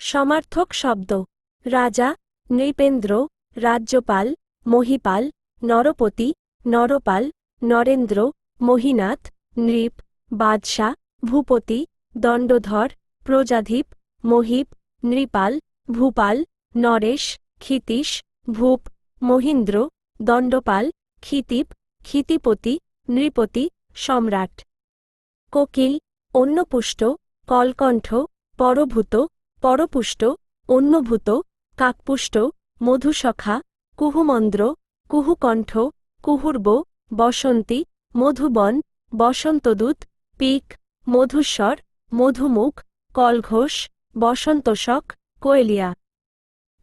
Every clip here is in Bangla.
সমার্থক শব্দ রাজা, নৃপেন্দ্র, রাজ্যপাল, মহিপাল, নরপতি, নরপাল, নরেন্দ্র, মহিনাথ, নৃপ, বাদশাহ, ভূপতি, দণ্ডধর, প্রজাধিপ, মহিপ, নৃপাল, ভূপাল, নরেশ, ক্ষিতীশ, ভূপ, মহীন্দ্র, দণ্ডপাল, ক্ষিতিপ, ক্ষিতিপতি, নৃপতি, সম্রাট। কোকিল, অন্নপুষ্ট, কলকণ্ঠ, পরভূত, পরপুষ্ট, অন্নভূত, কাকপুষ্ট, মধুসখা, কুহুমন্দ্র, কুহুকণ্ঠ, কুহুর্ব, বসন্তী, মধুবন, বসন্তদূত, পিক, মধুস্বর, মধুমুখ, কলঘোষ, বসন্তশক, কোয়েলিয়া।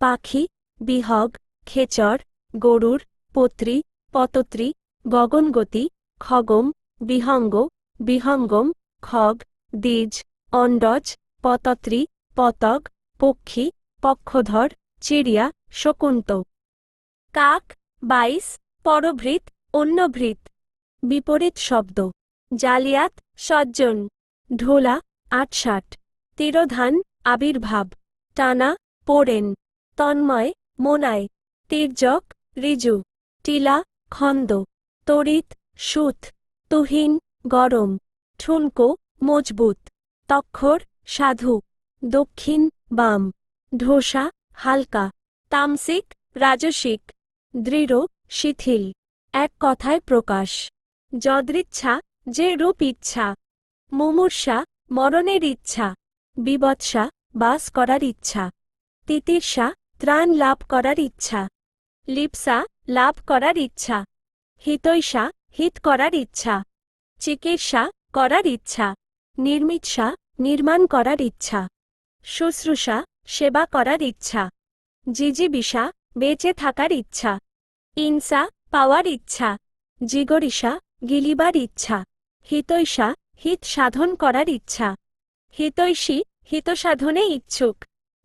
পাখি, বিহগ, খেচর, গরুর, পত্রী, পতত্রী, গগনগতি, খগম, বিহঙ্গ, বিহঙ্গম, খগ, দ্বিজ, অণ্ডজ, পতত্রী, পতগ, পক্ষী, পক্ষধর, চিড়িয়া, শকুন্ত। কাক, বাইস, পরভৃত, অন্যভৃত। বিপরীত শব্দ জালিয়াত, সজ্জন। ঢোলা, আটষাট। তিরোধান, আবির্ভাব। টানা, পোড়েন। তন্ময়, মোনায়। তির্যক, ঋজু। টিলা, খন্দ। তড়িৎ, সুত। তুহিন, গরম। ঠুনকো, মজবুত। তক্ষর, সাধু। দক্ষিণ, বাম। ঢোসা, হালকা। তামসিক, রাজসিক। দৃঢ়, শিথিল। এক কথায় প্রকাশ। যদৃচ্ছা, যে রূপ ইচ্ছা। মুমূর্ষা, মরণের ইচ্ছা। বিবৎসা, বাস করার ইচ্ছা। তিতির্ষা, ত্রাণ লাভ করার ইচ্ছা। লিপ্সা, লাভ করার ইচ্ছা। হিতৈষা, হিত করার ইচ্ছা। চিকিৎসা, করার ইচ্ছা। নির্মিৎসা, নির্মাণ করার ইচ্ছা। শুশ্রূষা, সেবা করার ইচ্ছা। জিজিবিষা, বেঁচে থাকার ইচ্ছা। ইনসা, পাওয়ার ইচ্ছা। জিগরিষা, গিলিবার ইচ্ছা। হিতৈষা, হিত সাধন করার ইচ্ছা। হিতৈষী, হিতসাধনে ইচ্ছুক।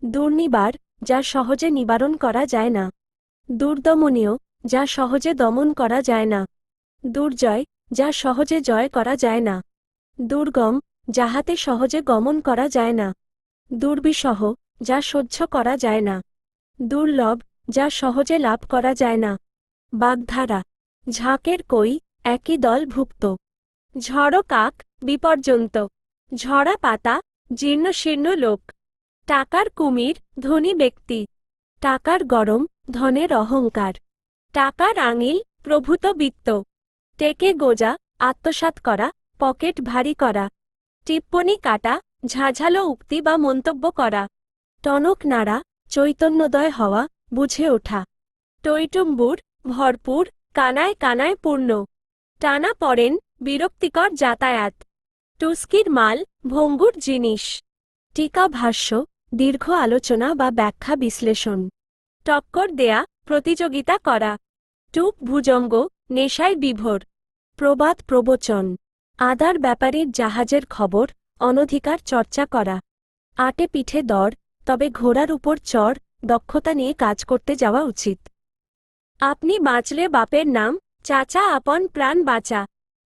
দুর্নিবার, যা সহজে নিবারণ করা যায় না। দুর্দমনীয়, যা সহজে দমন করা যায় না। দুর্জয়, যা সহজে জয় করা যায় না। দুর্গম, যাহাতে সহজে গমন করা যায় না। দুর্বিষহ, যা সহ্য করা যায় না। দুর্লভ, যা সহজে লাভ করা যায় না। বাগধারা, ঝাঁকের কই, একই দল ভুক্ত। ঝড়ো কাক, বিপর্যন্ত। ঝরা পাতা, জীর্ণশীর্ণ লোক। টাকার কুমির, ধনী ব্যক্তি। টাকার গরম, ধনের অহংকার। টাকার আঙিল, প্রভূত বিত্ত। টেকে গোজা, আত্মসাৎ করা, পকেট ভারী করা। টিপ্পনী কাটা, ঝাঝালো উক্তি বা মন্তব্য করা। টনক নাড়া, চৈতন্যদয় হওয়া, বুঝে ওঠা। টইটুম্বুর, ভরপুর, কানায় কানায় পূর্ণ। টানা পড়েন, বিরক্তিকর যাতায়াত। টুস্কির মাল, ভঙ্গুর জিনিস। টিকা ভাষ্য, দীর্ঘ আলোচনা বা ব্যাখ্যা বিশ্লেষণ। টক্কর দেয়া, প্রতিযোগিতা করা। টুপ ভুজঙ্গ, নেশায় বিভোর। প্রবাদ প্রবচন, আদার ব্যাপারীর জাহাজের খবর, অনধিকার চর্চা করা। আটে পিঠে দর, তবে ঘোড়ার উপর চড়, দক্ষতা নিয়ে কাজ করতে যাওয়া উচিত। আপনি বাঁচলে বাপের নাম, চাচা আপন প্রাণ বাঁচা।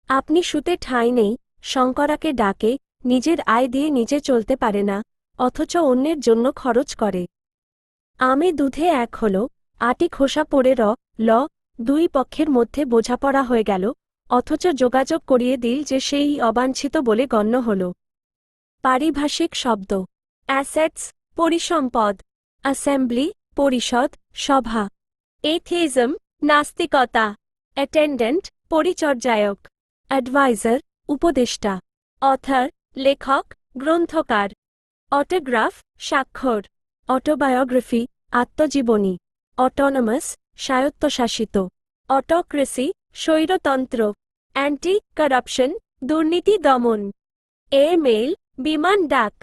আপনি শুতে ঠাঁই নেই, শঙ্করাকে ডাকে, নিজের আয় দিয়ে নিজে চলতে পারে না, অথচ অন্যের জন্য খরচ করে। আমে দুধে এক হল, আটি খোসা পড়ে ল, দুই পক্ষের মধ্যে বোঝাপড়া হয়ে গেল, অথচ যোগাযোগ করিয়ে দিল যে সেই অবাঞ্ছিত বলে গণ্য হল। পারিভাষিক শব্দ অ্যাসেটস, পরিসম্পদ। অ্যাসেম্বলি, পরিষদ, সভা। এথিইজম, নাস্তিকতা। অ্যাটেন্ডেন্ট, পরিচর্যায়ক। অ্যাডভাইজার, উপদেষ্টা। অথর, লেখক, গ্রন্থকার। অটোগ্রাফ, স্বাক্ষর। অটোবায়োগ্রাফি, আত্মজীবনী। অটোনমাস, স্বায়ত্তশাসিত। অটোক্রেসি, স্বৈরতন্ত্র। অ্যান্টি কারাপশন, দুর্নীতি দমন। মেইল, বিমান ডাক।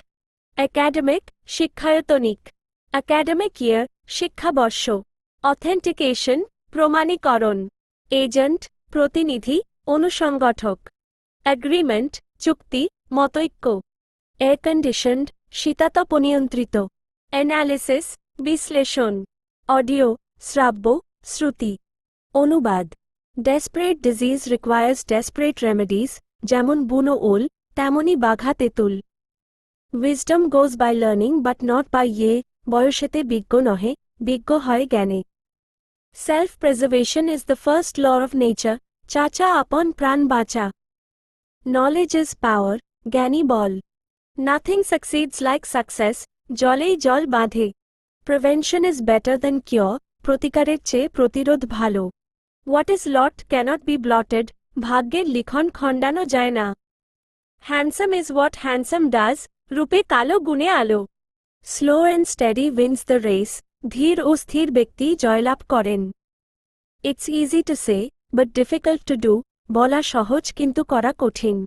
একাডেমিক, শিক্ষায়তনিক। একাডেমিক ইয়ার, শিক্ষাবর্ষ। অথেন্টিকেশন, প্রমাণীকরণ। এজেন্ট, প্রতিনিধি, অনুসংগঠক। অ্যাগ্রিমেন্ট, চুক্তি, মতৈক্য। এয়ার কন্ডিশনড, শীতাতপ নিয়ন্ত্রিত। অ্যানালিসিস, বিশ্লেষণ। অডিও, শ্রাব্য, শ্রুতি। অনুবাদ desperate disease requires desperate remedies, যেমন বুনো ওল, তেমনি বাঘা তেঁতুল। Wisdom goes by learning but not by ye, বয়সেতে বিজ্ঞ নহে, বিজ্ঞ হয় জ্ঞানে। Self-preservation is the first law of nature, চাচা আপন প্রাণ বাঁচা। Knowledge is power, জ্ঞানী বল। Nothing succeeds like success, জলেই জল বাঁধে। Prevention is better than cure, প্রতিকারের চেয়ে প্রতিরোধ ভালো। What is lot cannot be blotted, ভাগ্যের লিখন খণ্ডানো যায় না। Handsome is what handsome does, রূপে কালো গুণে আলো। Slow and steady wins the race, ধীর ও স্থির ব্যক্তি জয়লাভ করেন। It's easy to say, but difficult to do, বলা সহজ কিন্তু করা কঠিন।